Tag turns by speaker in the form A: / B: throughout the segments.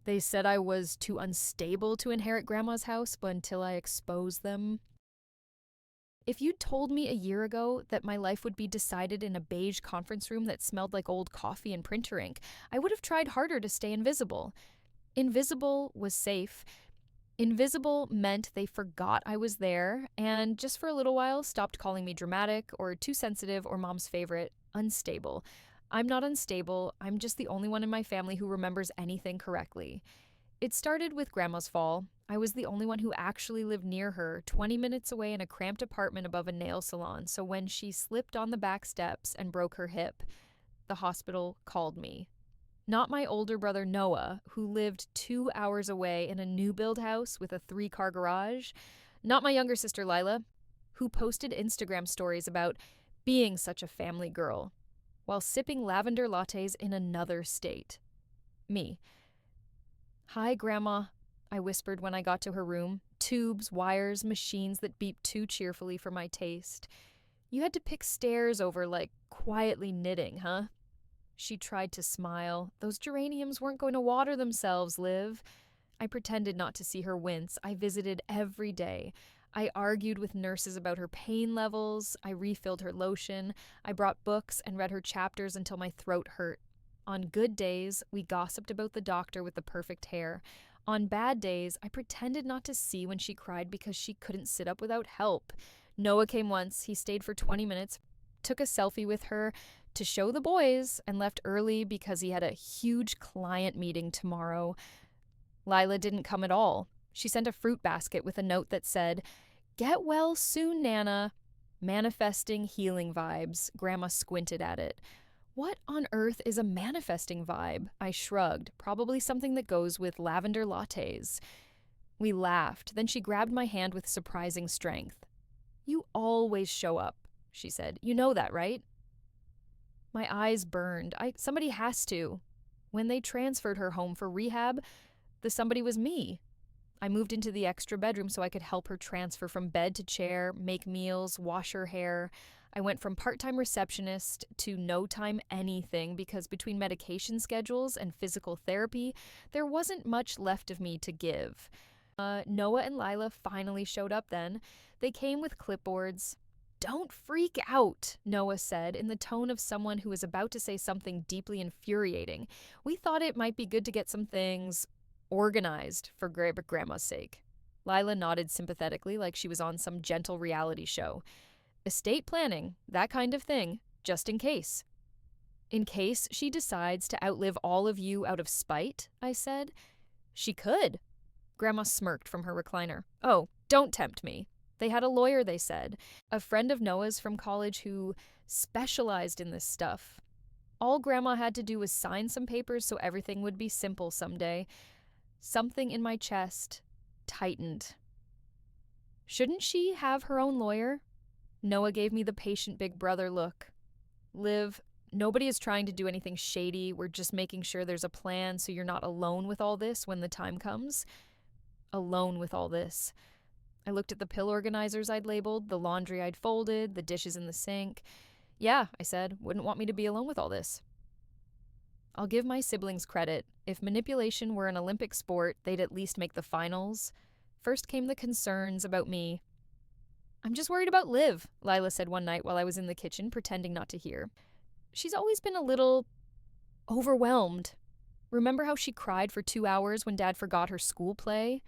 A: They said I was too unstable to inherit Grandma's house, but until I exposed them. If you'd told me a year ago that my life would be decided in a beige conference room that smelled like old coffee and printer ink, I would have tried harder to stay invisible. Invisible was safe. Invisible meant they forgot I was there and just for a little while stopped calling me dramatic or too sensitive or mom's favorite, unstable. I'm not unstable, I'm just the only one in my family who remembers anything correctly. It started with Grandma's fall. I was the only one who actually lived near her, 20 minutes away in a cramped apartment above a nail salon, so when she slipped on the back steps and broke her hip, the hospital called me. Not my older brother Noah, who lived 2 hours away in a new build house with a 3-car garage. Not my younger sister Lila, who posted Instagram stories about being such a family girl while sipping lavender lattes in another state. Me. "Hi, Grandma," I whispered when I got to her room. Tubes, wires, machines that beeped too cheerfully for my taste. "You had to pick stairs over, like, quietly knitting, huh?" She tried to smile. "Those geraniums weren't going to water themselves, Liv." I pretended not to see her wince. I visited every day. I argued with nurses about her pain levels. I refilled her lotion. I brought books and read her chapters until my throat hurt. On good days, we gossiped about the doctor with the perfect hair. On bad days, I pretended not to see when she cried because she couldn't sit up without help. Noah came once. He stayed for 20 minutes, took a selfie with her to show the boys, and left early because he had a huge client meeting tomorrow. Lila didn't come at all. She sent a fruit basket with a note that said, "Get well soon, Nana." Manifesting healing vibes. Grandma squinted at it. What on earth is a manifesting vibe? I shrugged. Probably something that goes with lavender lattes. We laughed. Then she grabbed my hand with surprising strength. "You always show up," she said. "You know that, right?" My eyes burned. Somebody has to. When they transferred her home for rehab, the somebody was me. I moved into the extra bedroom so I could help her transfer from bed to chair, make meals, wash her hair. I went from part-time receptionist to no-time anything because between medication schedules and physical therapy, there wasn't much left of me to give. Noah and Lila finally showed up then. They came with clipboards. "Don't freak out," Noah said in the tone of someone who was about to say something deeply infuriating. "We thought it might be good to get some things organized for Grandma's sake." Lila nodded sympathetically like she was on some gentle reality show. "Estate planning, that kind of thing, just in case." "In case she decides to outlive all of you out of spite," I said. "She could." Grandma smirked from her recliner. "Oh, don't tempt me." They had a lawyer, they said, a friend of Noah's from college who specialized in this stuff. All Grandma had to do was sign some papers so everything would be simple someday. Something in my chest tightened. Shouldn't she have her own lawyer? Noah gave me the patient big brother look. "Liv, nobody is trying to do anything shady. We're just making sure there's a plan so you're not alone with all this when the time comes." Alone with all this. I looked at the pill organizers I'd labeled, the laundry I'd folded, the dishes in the sink. "Yeah," I said, "wouldn't want me to be alone with all this." I'll give my siblings credit. If manipulation were an Olympic sport, they'd at least make the finals. First came the concerns about me. "I'm just worried about Liv," Lila said one night while I was in the kitchen, pretending not to hear. "She's always been a little overwhelmed. Remember how she cried for 2 hours when Dad forgot her school play?"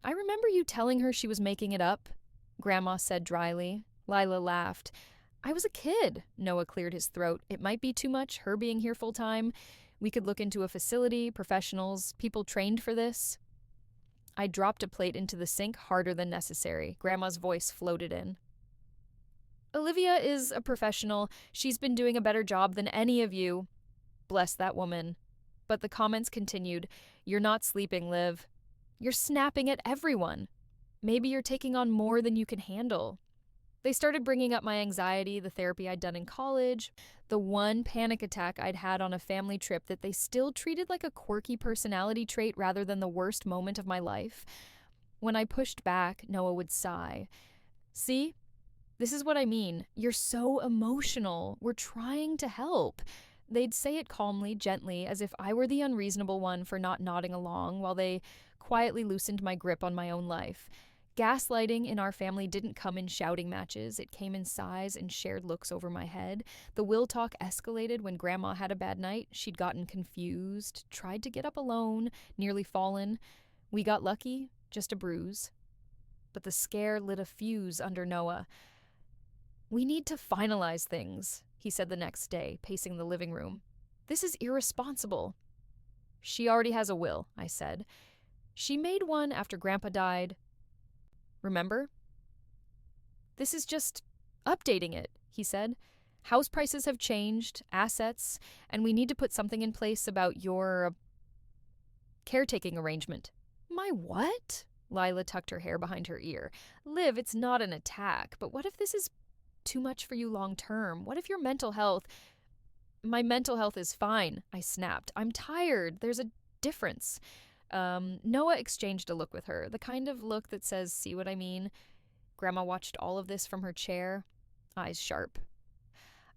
A: "I remember you telling her she was making it up," Grandma said dryly. Lila laughed. "I was a kid," Noah cleared his throat. "It might be too much, her being here full time. We could look into a facility, professionals, people trained for this." I dropped a plate into the sink harder than necessary. Grandma's voice floated in. "Olivia is a professional. She's been doing a better job than any of you." Bless that woman. But the comments continued. "You're not sleeping, Liv. You're snapping at everyone. Maybe you're taking on more than you can handle." They started bringing up my anxiety, the therapy I'd done in college, the one panic attack I'd had on a family trip that they still treated like a quirky personality trait rather than the worst moment of my life. When I pushed back, Noah would sigh. "See? This is what I mean. You're so emotional. We're trying to help. They'd say it calmly, gently, as if I were the unreasonable one for not nodding along, while they quietly loosened my grip on my own life. Gaslighting in our family didn't come in shouting matches. It came in sighs and shared looks over my head. The will talk escalated when Grandma had a bad night. She'd gotten confused, tried to get up alone, nearly fallen. We got lucky, just a bruise. But the scare lit a fuse under Noah. "We need to finalize things," he said the next day, pacing the living room. "This is irresponsible." "She already has a will," I said. "She made one after Grandpa died. Remember?" "This is just updating it," he said. "House prices have changed, assets, and we need to put something in place about your caretaking arrangement." "My what?" Lila tucked her hair behind her ear. "Liv, it's not an attack, but what if this is too much for you long term? What if your mental health—" "My mental health is fine," I snapped. "I'm tired. There's a difference." Noah exchanged a look with her, the kind of look that says, "See what I mean?" Grandma watched all of this from her chair, eyes sharp.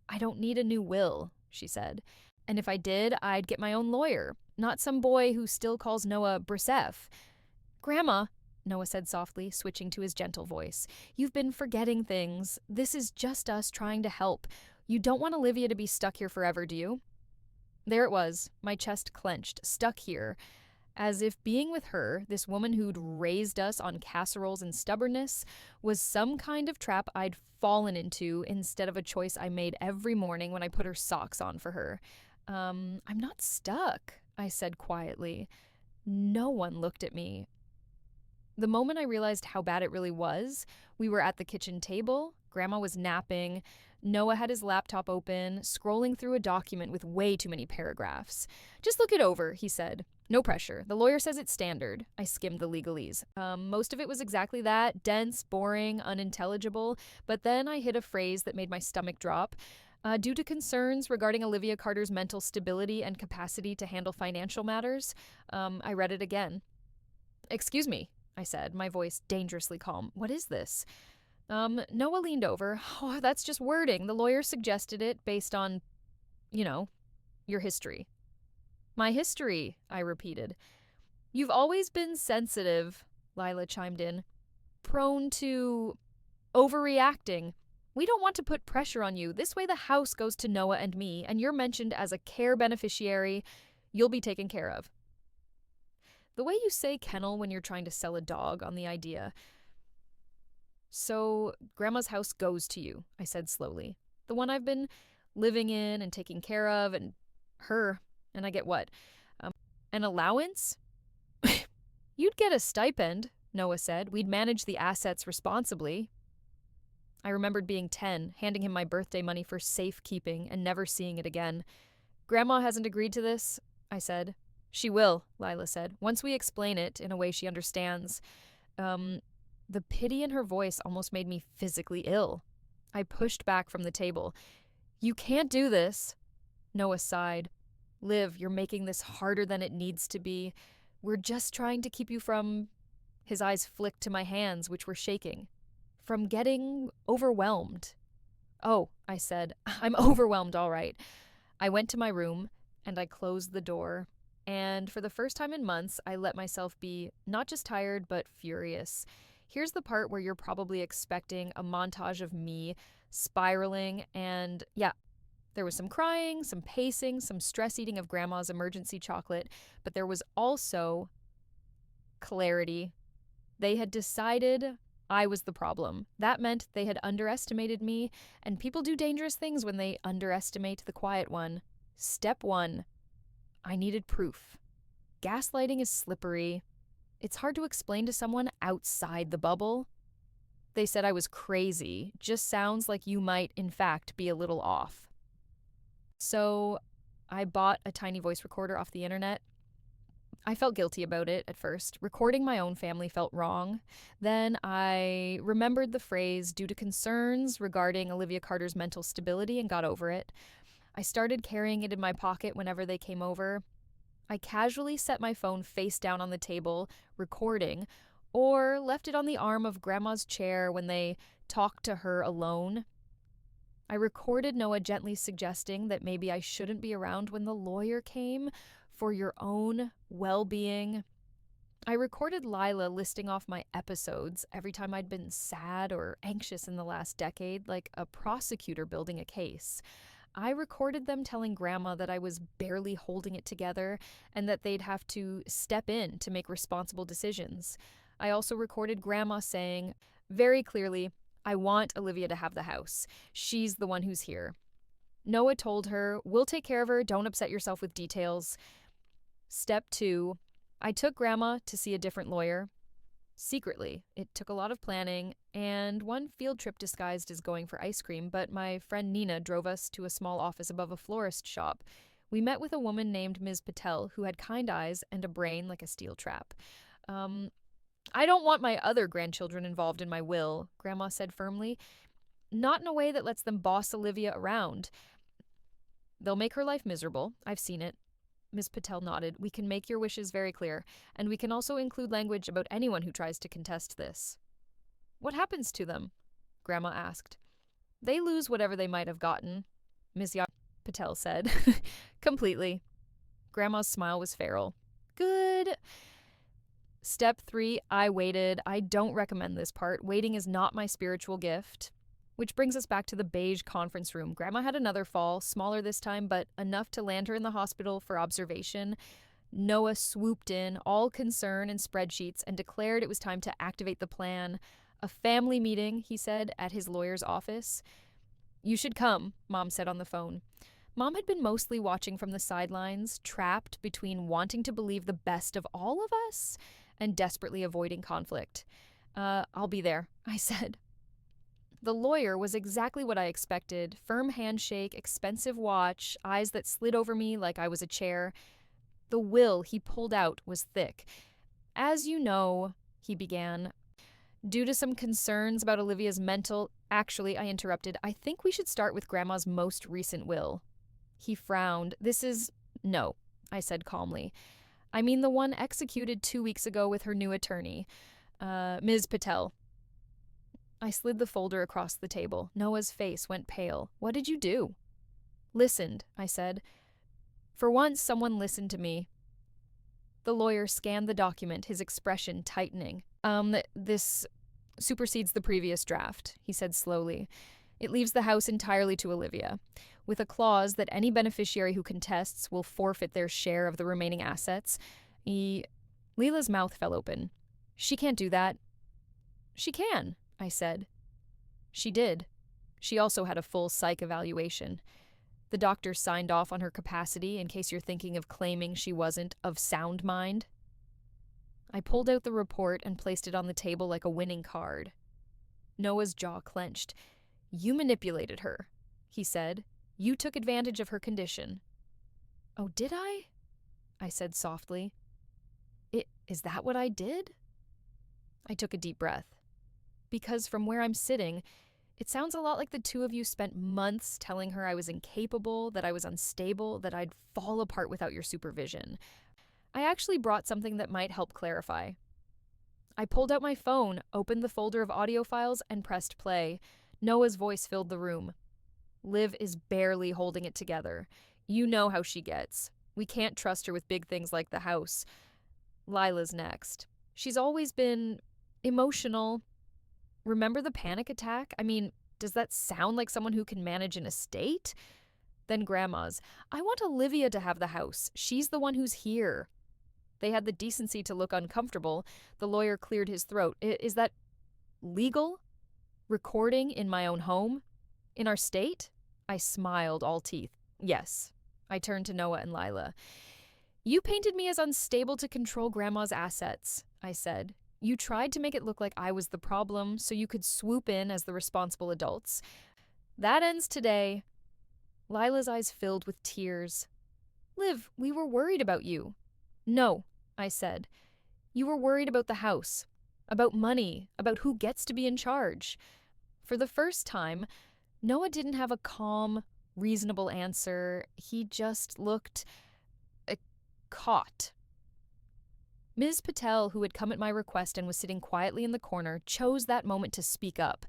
A: "I don't need a new will," she said. "And if I did, I'd get my own lawyer, not some boy who still calls Noah Brisef." "Grandma," Noah said softly, switching to his gentle voice, "you've been forgetting things. This is just us trying to help. You don't want Olivia to be stuck here forever, do you?" There it was, my chest clenched, stuck here. As if being with her, this woman who'd raised us on casseroles and stubbornness, was some kind of trap I'd fallen into instead of a choice I made every morning when I put her socks on for her. I'm not stuck," I said quietly. No one looked at me. The moment I realized how bad it really was, we were at the kitchen table, Grandma was napping, Noah had his laptop open, scrolling through a document with way too many paragraphs. "Just look it over," he said. "No pressure. The lawyer says it's standard." I skimmed the legalese. Most of it was exactly that, dense, boring, unintelligible, but then I hit a phrase that made my stomach drop. Due to concerns regarding Olivia Carter's mental stability and capacity to handle financial matters, I read it again. "Excuse me," I said, my voice dangerously calm. "What is this?" Noah leaned over. "Oh, that's just wording. The lawyer suggested it based on, your history." "My history," I repeated. "You've always been sensitive," Lila chimed in. "Prone to overreacting. We don't want to put pressure on you. This way the house goes to Noah and me, and you're mentioned as a care beneficiary. You'll be taken care of." The way you say kennel when you're trying to sell a dog on the idea. "So, Grandma's house goes to you," I said slowly. "The one I've been living in and taking care of, and her. And I get what? An allowance?" "You'd get a stipend," Noah said. "We'd manage the assets responsibly." I remembered being 10, handing him my birthday money for safekeeping and never seeing it again. "Grandma hasn't agreed to this," I said. "She will," Lila said, "once we explain it in a way she understands." The pity in her voice almost made me physically ill. I pushed back from the table. "You can't do this." Noah sighed. "Liv, you're making this harder than it needs to be. We're just trying to keep you from—" His eyes flicked to my hands, which were shaking. "From getting overwhelmed." "Oh," I said, "I'm overwhelmed, all right." I went to my room, and I closed the door. And for the first time in months, I let myself be not just tired, but furious. Here's the part where you're probably expecting a montage of me spiraling, and yeah, there was some crying, some pacing, some stress eating of Grandma's emergency chocolate, but there was also clarity. They had decided I was the problem. That meant they had underestimated me, and people do dangerous things when they underestimate the quiet one. Step 1. I needed proof. Gaslighting is slippery. It's hard to explain to someone outside the bubble. They said I was crazy. Just sounds like you might, in fact, be a little off. So I bought a tiny voice recorder off the internet. I felt guilty about it at first. Recording my own family felt wrong. Then I remembered the phrase due to concerns regarding Olivia Carter's mental stability and got over it. I started carrying it in my pocket whenever they came over. I casually set my phone face down on the table, recording, or left it on the arm of Grandma's chair when they talked to her alone. I recorded Noah gently suggesting that maybe I shouldn't be around when the lawyer came for your own well-being. I recorded Lila listing off my episodes every time I'd been sad or anxious in the last decade, like a prosecutor building a case. I recorded them telling Grandma that I was barely holding it together and that they'd have to step in to make responsible decisions. I also recorded Grandma saying, very clearly, I want Olivia to have the house. She's the one who's here. Noah told her, we'll take care of her, don't upset yourself with details. Step 2, I took Grandma to see a different lawyer. Secretly, it took a lot of planning and one field trip disguised as going for ice cream, but my friend Nina drove us to a small office above a florist shop. We met with a woman named Ms. Patel who had kind eyes and a brain like a steel trap. I don't want my other grandchildren involved in my will, Grandma said firmly. Not in a way that lets them boss Olivia around. They'll make her life miserable. I've seen it. Ms. Patel nodded. We can make your wishes very clear, and we can also include language about anyone who tries to contest this. What happens to them? Grandma asked. They lose whatever they might have gotten, Ms. Patel said. Completely. Grandma's smile was feral. Good. Step 3, I waited. I don't recommend this part. Waiting is not my spiritual gift. Which brings us back to the beige conference room. Grandma had another fall, smaller this time, but enough to land her in the hospital for observation. Noah swooped in, all concern and spreadsheets, and declared it was time to activate the plan. A family meeting, he said, at his lawyer's office. You should come, Mom said on the phone. Mom had been mostly watching from the sidelines, trapped between wanting to believe the best of all of us and desperately avoiding conflict. I'll be there, I said. The lawyer was exactly what I expected. Firm handshake, expensive watch, eyes that slid over me like I was a chair. The will he pulled out was thick. As you know, he began, due to some concerns about Olivia's mental... Actually, I interrupted. I think we should start with Grandma's most recent will. He frowned. This is... No, I said calmly. I mean the one executed 2 weeks ago with her new attorney, Ms. Patel. I slid the folder across the table. Noah's face went pale. What did you do? Listened, I said. For once, someone listened to me. The lawyer scanned the document, his expression tightening. This supersedes the previous draft, he said slowly. It leaves the house entirely to Olivia, with a clause that any beneficiary who contests will forfeit their share of the remaining assets. Leela's mouth fell open. She can't do that. She can, I said. She did. She also had a full psych evaluation. The doctor signed off on her capacity in case you're thinking of claiming she wasn't of sound mind. I pulled out the report and placed it on the table like a winning card. Noah's jaw clenched. You manipulated her, he said. You took advantage of her condition. Oh, did I? I said softly. Is that what I did? I took a deep breath. Because from where I'm sitting, it sounds a lot like the two of you spent months telling her I was incapable, that I was unstable, that I'd fall apart without your supervision. I actually brought something that might help clarify. I pulled out my phone, opened the folder of audio files, and pressed play. Noah's voice filled the room. Liv is barely holding it together. You know how she gets. We can't trust her with big things like the house. Lila's next. She's always been emotional. Remember the panic attack? I mean, does that sound like someone who can manage an estate? Then Grandma's. I want Olivia to have the house. She's the one who's here. They had the decency to look uncomfortable. The lawyer cleared his throat. Is that legal? Recording in my own home? In our state? I smiled, all teeth. Yes. I turned to Noah and Lila. You painted me as unstable to control Grandma's assets, I said. You tried to make it look like I was the problem so you could swoop in as the responsible adults. That ends today. Lila's eyes filled with tears. Liv, we were worried about you. No, I said. You were worried about the house, about money, about who gets to be in charge. For the first time, Noah didn't have a calm, reasonable answer. He just looked caught. Ms. Patel, who had come at my request and was sitting quietly in the corner, chose that moment to speak up.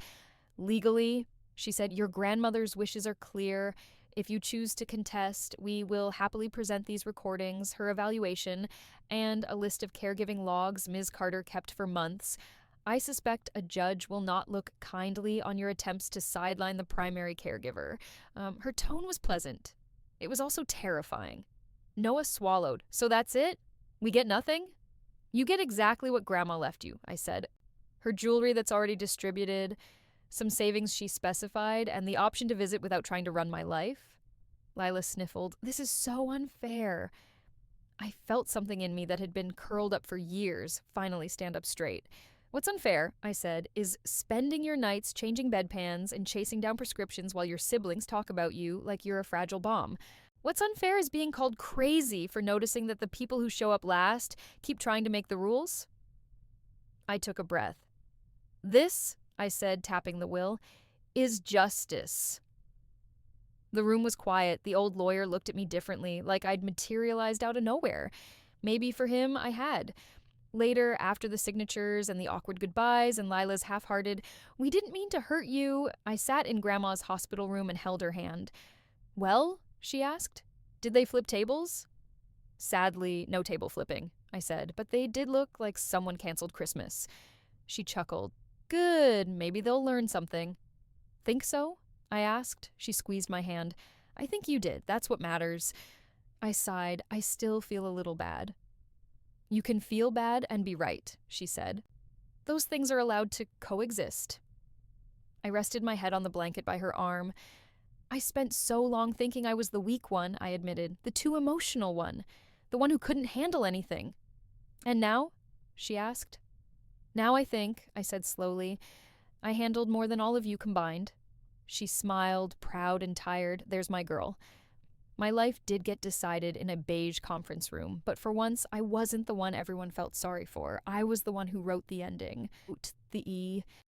A: Legally, She said, "Your grandmother's wishes are clear. If you choose to contest, we will happily present these recordings, her evaluation, and a list of caregiving logs Ms. Carter kept for months. I suspect a judge will not look kindly on your attempts to sideline the primary caregiver." Her tone was pleasant. It was also terrifying. Noah swallowed. "So that's it? We get nothing?" "You get exactly what Grandma left you," I said. "Her jewelry that's already distributed, some savings she specified, and the option to visit without trying to run my life." Lila sniffled. "This is so unfair." I felt something in me that had been curled up for years finally stand up straight. "What's unfair," I said, "is spending your nights changing bedpans and chasing down prescriptions while your siblings talk about you like you're a fragile bomb. What's unfair is being called crazy for noticing that the people who show up last keep trying to make the rules." I took a breath. "This," I said, tapping the will, "is justice." The room was quiet. The old lawyer looked at me differently, like I'd materialized out of nowhere. Maybe for him, I had. Later, after the signatures and the awkward goodbyes and Lila's half-hearted, "We didn't mean to hurt you," I sat in Grandma's hospital room and held her hand. "Well?" she asked. "Did they flip tables?" "Sadly, no table flipping," I said, "but they did look like someone canceled Christmas." She chuckled. "Good, maybe they'll learn something." "Think so?" I asked. She squeezed my hand. "I think you did. That's what matters." I sighed. I still feel a little bad. "You can feel bad and be right," she said. "Those things are allowed to coexist." I rested my head on the blanket by her arm. "I spent so long thinking I was the weak one," I admitted, "the too emotional one, the one who couldn't handle anything." "And now?" she asked. "Now I think," I said slowly, "I handled more than all of you combined." She smiled, proud and tired. There's my girl. My life did get decided in a beige conference room, but for once I wasn't the one everyone felt sorry for. I was the one who wrote the ending. The E.